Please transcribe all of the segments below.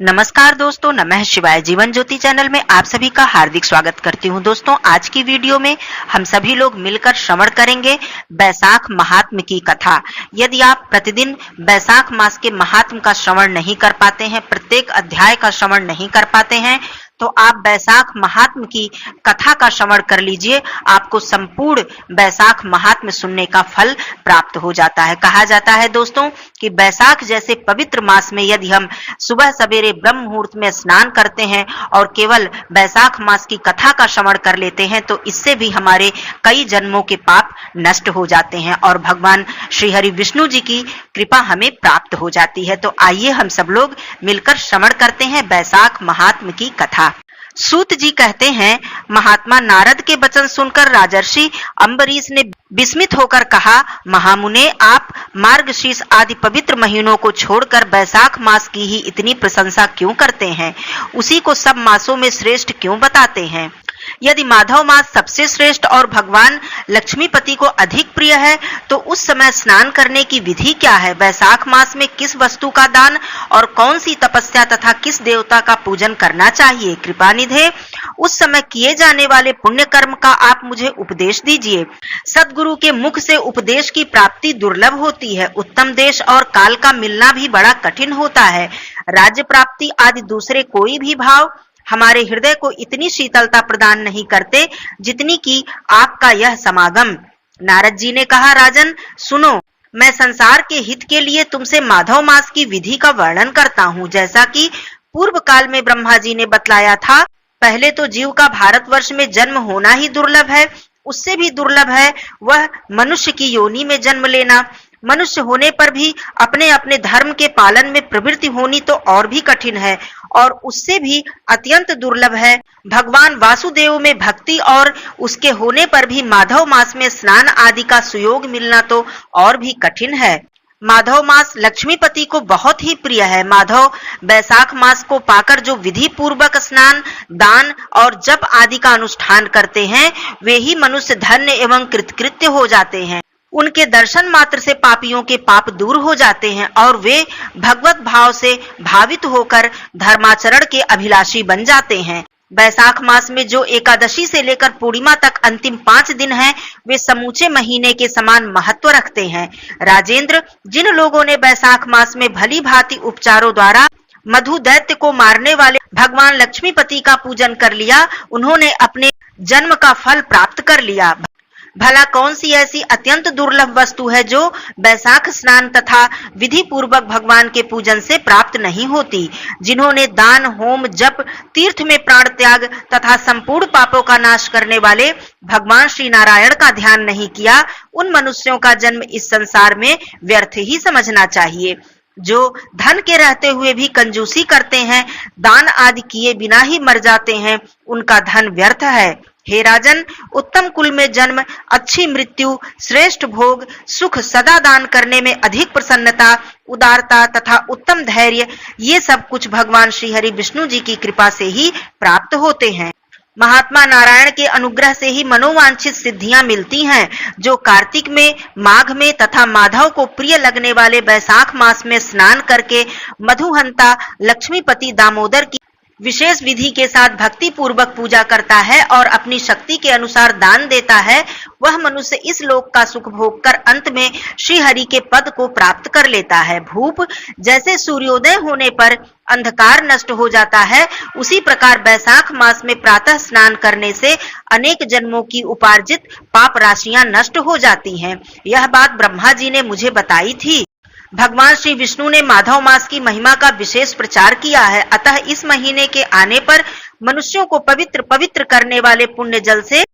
नमस्कार दोस्तों, नमः शिवाय। जीवन ज्योति चैनल में आप सभी का हार्दिक स्वागत करती हूं। दोस्तों, आज की वीडियो में हम सभी लोग मिलकर श्रवण करेंगे बैसाख महात्म्य की कथा। यदि आप प्रतिदिन बैसाख मास के महात्म्य का श्रवण नहीं कर पाते हैं, प्रत्येक अध्याय का श्रवण नहीं कर पाते हैं, तो आप बैसाख महात्म्य की कथा का श्रवण कर लीजिए। आपको संपूर्ण बैसाख महात्म्य सुनने का फल प्राप्त हो जाता है। कहा जाता है दोस्तों कि बैसाख जैसे पवित्र मास में यदि हम सुबह सवेरे ब्रह्म मुहूर्त में स्नान करते हैं और केवल बैसाख मास की कथा का श्रवण कर लेते हैं, तो इससे भी हमारे कई जन्मों के पाप नष्ट हो जाते हैं और भगवान श्री हरि विष्णु जी की कृपा हमें प्राप्त हो जाती है। तो आइए हम सब लोग मिलकर श्रवण करते हैं बैसाख महात्म्य की कथा। सूत जी कहते हैं, महात्मा नारद के वचन सुनकर राजर्षि अम्बरीश ने विस्मित होकर कहा, महामुने, आप मार्गशीर्ष आदि पवित्र महीनों को छोड़कर बैसाख मास की ही इतनी प्रशंसा क्यों करते हैं? उसी को सब मासों में श्रेष्ठ क्यों बताते हैं? यदि माधव मास सबसे श्रेष्ठ और भगवान लक्ष्मीपति को अधिक प्रिय है, तो उस समय स्नान करने की विधि क्या है? बैसाख मास में किस वस्तु का दान और कौन सी तपस्या तथा किस देवता का पूजन करना चाहिए? कृपानिधे, उस समय किए जाने वाले पुण्य कर्म का आप मुझे उपदेश दीजिए। सद्गुरु के मुख से उपदेश की प्राप्ति दुर्लभ होती है। उत्तम देश और काल का मिलना भी बड़ा कठिन होता है। राज्य प्राप्ति आदि दूसरे कोई भी भाव हमारे हृदय को इतनी शीतलता प्रदान नहीं करते जितनी कि आपका यह समागम। नारद जी ने कहा, राजन सुनो, मैं संसार के हित के लिए तुमसे माधव मास की विधि का वर्णन करता हूँ। जैसा कि पूर्व काल में ब्रह्मा जी ने बतलाया था, पहले तो जीव का भारतवर्ष में जन्म होना ही दुर्लभ है, उससे भी दुर्लभ है वह मनुष्य की योनि में जन्म लेना। मनुष्य होने पर भी अपने अपने धर्म के पालन में प्रवृत्ति होनी तो और भी कठिन है, और उससे भी अत्यंत दुर्लभ है भगवान वासुदेव में भक्ति, और उसके होने पर भी माधव मास में स्नान आदि का सुयोग मिलना तो और भी कठिन है। माधव मास लक्ष्मीपति को बहुत ही प्रिय है। माधव बैसाख मास को पाकर जो विधि पूर्वक स्नान, दान और जप आदि का अनुष्ठान करते हैं, वे ही मनुष्य धन्य एवं कृतकृत्य हो जाते हैं। उनके दर्शन मात्र से पापियों के पाप दूर हो जाते हैं और वे भगवत भाव से भावित होकर धर्माचरण के अभिलाषी बन जाते हैं। बैसाख मास में जो एकादशी से लेकर पूर्णिमा तक अंतिम 5 दिन हैं, वे समूचे महीने के समान महत्व रखते हैं। राजेंद्र, जिन लोगों ने बैसाख मास में भली भांति उपचारों द्वारा मधु दैत्य को मारने वाले भगवान लक्ष्मीपति का पूजन कर लिया, उन्होंने अपने जन्म का फल प्राप्त कर लिया। भला कौन सी ऐसी अत्यंत दुर्लभ वस्तु है जो बैसाख स्नान तथा विधि पूर्वक भगवान के पूजन से प्राप्त नहीं होती? जिन्होंने दान, होम, जप, तीर्थ में प्राण त्याग तथा संपूर्ण पापों का नाश करने वाले भगवान श्री नारायण का ध्यान नहीं किया, उन मनुष्यों का जन्म इस संसार में व्यर्थ ही समझना चाहिए। जो धन के रहते हुए भी कंजूसी करते हैं, दान आदि किए बिना ही मर जाते हैं, उनका धन व्यर्थ है। हे राजन, उत्तम कुल में जन्म, अच्छी मृत्यु, श्रेष्ठ भोग, सुख, सदा दान करने में अधिक प्रसन्नता, उदारता तथा उत्तम धैर्य, ये सब कुछ भगवान श्री हरि विष्णु जी की कृपा से ही प्राप्त होते हैं। महात्मा नारायण के अनुग्रह से ही मनोवांछित सिद्धियां मिलती हैं। जो कार्तिक में, माघ में तथा माधव को प्रिय लगने वाले बैसाख मास में स्नान करके मधुहंता लक्ष्मीपति दामोदर की विशेष विधि के साथ भक्ति पूर्वक पूजा करता है और अपनी शक्ति के अनुसार दान देता है, वह मनुष्य इस लोक का सुख भोग कर अंत में श्री हरि के पद को प्राप्त कर लेता है। भूप, जैसे सूर्योदय होने पर अंधकार नष्ट हो जाता है, उसी प्रकार बैसाख मास में प्रातः स्नान करने से अनेक जन्मों की उपार्जित पाप राशियां नष्ट हो जाती हैं। यह बात ब्रह्मा जी ने मुझे बताई थी। भगवान श्री विष्णु ने माधव मास की महिमा का विशेष प्रचार किया है, अतः इस महीने के आने पर मनुष्यों को पवित्र करने वाले पुण्य जल से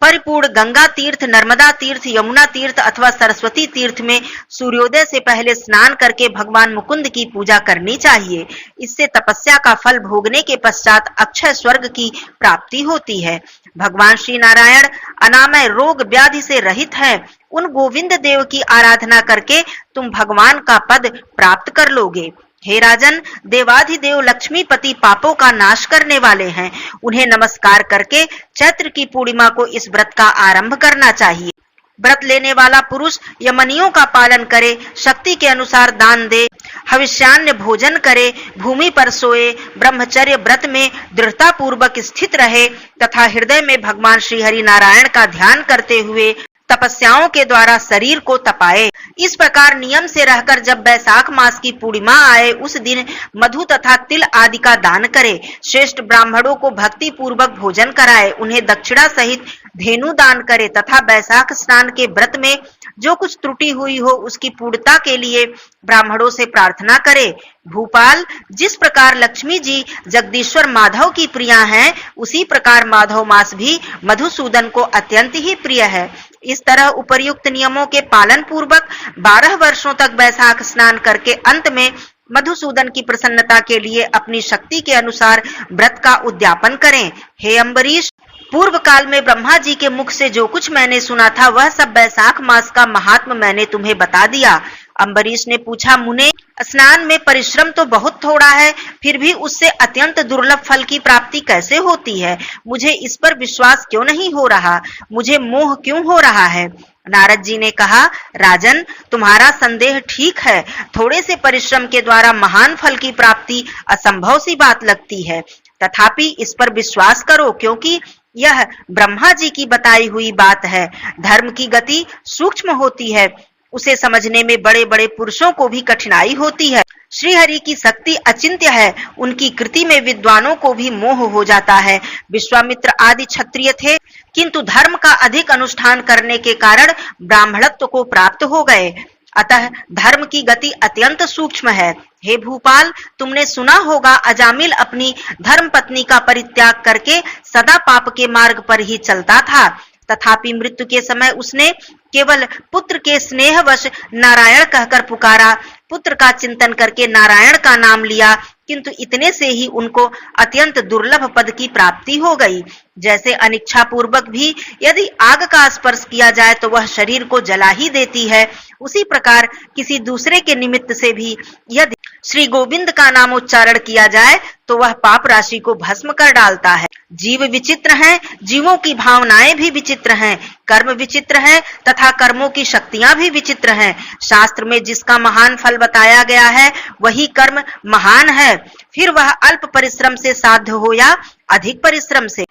परिपूर्ण गंगा तीर्थ, नर्मदा तीर्थ, यमुना तीर्थ अथवा सरस्वती तीर्थ में सूर्योदय से पहले स्नान करके भगवान मुकुंद की पूजा करनी चाहिए। इससे तपस्या का फल भोगने के पश्चात अक्षय स्वर्ग की प्राप्ति होती है। भगवान श्री नारायण अनामय रोग व्याधि से रहित हैं। उन गोविंद देव की आराधना करके तुम भगवान का पद प्राप्त कर लोगे। हे राजन, देवाधिदेव लक्ष्मीपति पापों का नाश करने वाले हैं। उन्हें नमस्कार करके चैत्र की पूर्णिमा को इस व्रत का आरंभ करना चाहिए। व्रत लेने वाला पुरुष यमनियों का पालन करे, शक्ति के अनुसार दान दे, हविष्यान्न भोजन करे, भूमि पर सोए, ब्रह्मचर्य व्रत में दृढ़ता पूर्वक स्थित रहे तथा हृदय में भगवान श्री हरि नारायण का ध्यान करते हुए तपस्याओं के द्वारा शरीर को तपाए। इस प्रकार नियम से रहकर जब बैसाख मास की पूर्णिमा आए उस दिन मधु तथा तिल आदि का दान करे, श्रेष्ठ ब्राह्मणों को भक्ति पूर्वक भोजन कराए, उन्हें दक्षिणा सहित धेनु दान करे तथा बैसाख स्नान के व्रत में जो कुछ त्रुटि हुई हो उसकी पूर्णता के लिए ब्राह्मणों से प्रार्थना करे। भूपाल, जिस प्रकार लक्ष्मी जी जगदीश्वर माधव की प्रिया हैं, उसी प्रकार माधव मास भी मधुसूदन को अत्यंत ही प्रिय है। इस तरह उपर्युक्त नियमों के पालन पूर्वक 12 वर्षों तक बैसाख स्नान करके अंत में मधुसूदन की प्रसन्नता के लिए अपनी शक्ति के अनुसार व्रत का उद्यापन करें। हे अम्बरीश, पूर्व काल में ब्रह्मा जी के मुख से जो कुछ मैंने सुना था वह सब बैसाख मास का महात्म मैंने तुम्हें बता दिया। अम्बरीश ने पूछा, मुने, स्नान में परिश्रम तो बहुत थोड़ा है, फिर भी उससे अत्यंत दुर्लभ फल की प्राप्ति कैसे होती है? मुझे इस पर विश्वास क्यों नहीं हो रहा? मुझे मोह क्यों हो रहा है? नारद जी ने कहा, राजन, तुम्हारा संदेह ठीक है। थोड़े से परिश्रम के द्वारा महान फल की प्राप्ति असंभव सी बात लगती है, तथापि इस पर विश्वास करो, क्योंकि यह ब्रह्मा जी की बताई हुई बात है। धर्म की गति सूक्ष्म होती है, उसे समझने में बड़े बड़े पुरुषों को भी कठिनाई होती है। श्री हरि की शक्ति अचिंत्य है, उनकी कृति में विद्वानों को भी मोह हो जाता है। विश्वामित्र आदि क्षत्रिय थे, किंतु धर्म का अधिक अनुष्ठान करने के कारण ब्राह्मणत्व को प्राप्त हो गए। अतः धर्म की गति अत्यंत सूक्ष्म है। हे भूपाल, तुमने सुना होगा अजामिल अपनी धर्म पत्नी का परित्याग करके सदा पाप के मार्ग पर ही चलता था, तथापि मृत्यु के समय उसने केवल पुत्र के स्नेहवश नारायण कहकर पुकारा, पुत्र का चिंतन करके नारायण का नाम लिया, किंतु इतने से ही उनको अत्यंत दुर्लभ पद की प्राप्ति हो गई। जैसे अनिच्छा पूर्वक भी यदि आग का स्पर्श किया जाए तो वह शरीर को जला ही देती है, उसी प्रकार किसी दूसरे के निमित्त से भी यदि श्री गोविंद का नाम उच्चारण किया जाए तो वह पाप राशि को भस्म कर डालता है। जीव विचित्र हैं, जीवों की भावनाएं भी विचित्र हैं, कर्म विचित्र है तथा कर्मों की शक्तियां भी विचित्र हैं। शास्त्र में जिसका महान फल बताया गया है वही कर्म महान है, फिर वह अल्प परिश्रम से साध्य हो या अधिक परिश्रम से।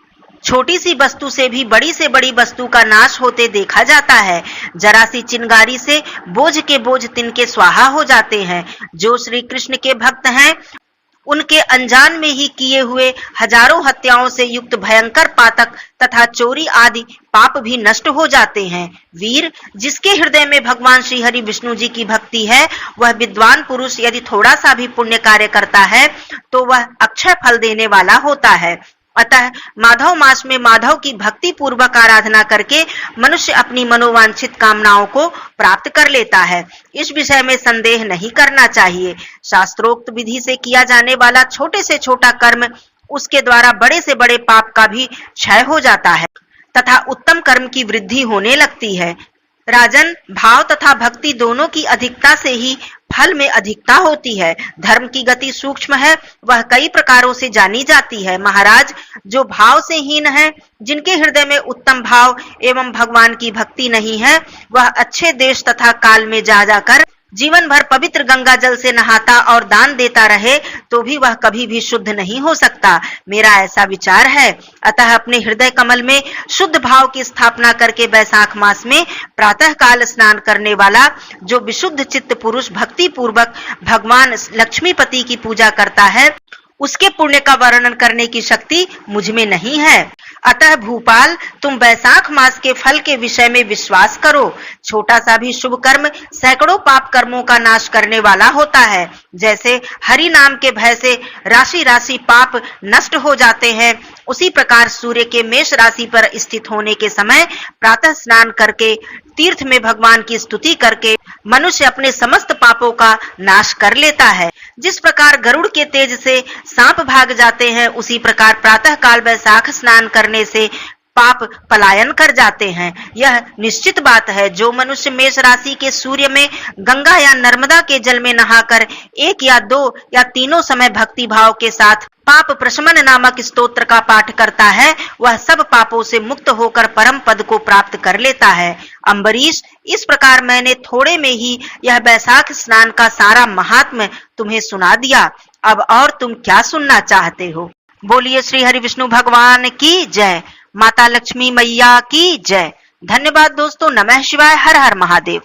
छोटी सी वस्तु से भी बड़ी से बड़ी वस्तु का नाश होते देखा जाता है। जरा सी चिंगारी से बोझ के बोझ तिनके स्वाहा हो जाते हैं। जो श्री कृष्ण के भक्त हैं उनके अनजान में ही किए हुए हजारों हत्याओं से युक्त भयंकर पातक तथा चोरी आदि पाप भी नष्ट हो जाते हैं। वीर, जिसके हृदय में भगवान श्री हरि विष्णु जी की भक्ति है, वह विद्वान पुरुष यदि थोड़ा सा भी पुण्य कार्य करता है तो वह अक्षय फल देने वाला होता है। अतः माधव मास में माधव की भक्ति पूर्वक आराधना करके मनुष्य अपनी मनोवांछित कामनाओं को प्राप्त कर लेता है। इस विषय में संदेह नहीं करना चाहिए। शास्त्रोक्त विधि से किया जाने वाला छोटे से छोटा कर्म उसके द्वारा बड़े से बड़े पाप का भी क्षय हो जाता है तथा उत्तम कर्म की वृद्धि होने लगती है। राजन, भाव तथा भक्ति दोनों की अधिकता से ही फल में अधिकता होती है। धर्म की गति सूक्ष्म है, वह कई प्रकारों से जानी जाती है। महाराज, जो भाव से हीन है, जिनके हृदय में उत्तम भाव एवं भगवान की भक्ति नहीं है, वह अच्छे देश तथा काल में जा जाकर जीवन भर पवित्र गंगा जल से नहाता और दान देता रहे तो भी वह कभी भी शुद्ध नहीं हो सकता। मेरा ऐसा विचार है। अतः अपने हृदय कमल में शुद्ध भाव की स्थापना करके बैसाख मास में प्रातः काल स्नान करने वाला जो विशुद्ध चित्त पुरुष भक्ति पूर्वक भगवान लक्ष्मीपति की पूजा करता है, उसके पुण्य का वर्णन करने की शक्ति मुझ में नहीं है। अतः भूपाल, तुम बैसाख मास के फल के विषय में विश्वास करो। छोटा सा भी शुभ कर्म सैकड़ों पाप कर्मों का नाश करने वाला होता है। जैसे हरि नाम के भय से राशि राशि पाप नष्ट हो जाते हैं, उसी प्रकार सूर्य के मेष राशि पर स्थित होने के समय प्रातः स्नान करके तीर्थ में भगवान की स्तुति करके मनुष्य अपने समस्त पापों का नाश कर लेता है। जिस प्रकार गरुड़ के तेज से सांप भाग जाते हैं, उसी प्रकार प्रातः काल बैसाख स्नान करने से पाप पलायन कर जाते हैं। यह निश्चित बात है, जो मनुष्य मेष राशि के सूर्य में, गंगा या नर्मदा के जल में नहाकर 1 या 2 या तीनों समय भक्ति भाव के साथ पाप प्रशमन नामक स्तोत्र का पाठ करता है, वह सब पापों से मुक्त होकर परम पद को प्राप्त कर लेता है। अम्बरीश, इस प्रकार मैंने थोड़े में ही यह बैसाख स्नान का सारा महात्म्य तुम्हें सुना दिया। अब और तुम क्या सुनना चाहते हो? बोलिए श्री हरि विष्णु भगवान की जय, माता लक्ष्मी मैया की जय। धन्यवाद दोस्तों। नमः शिवाय। हर हर महादेव।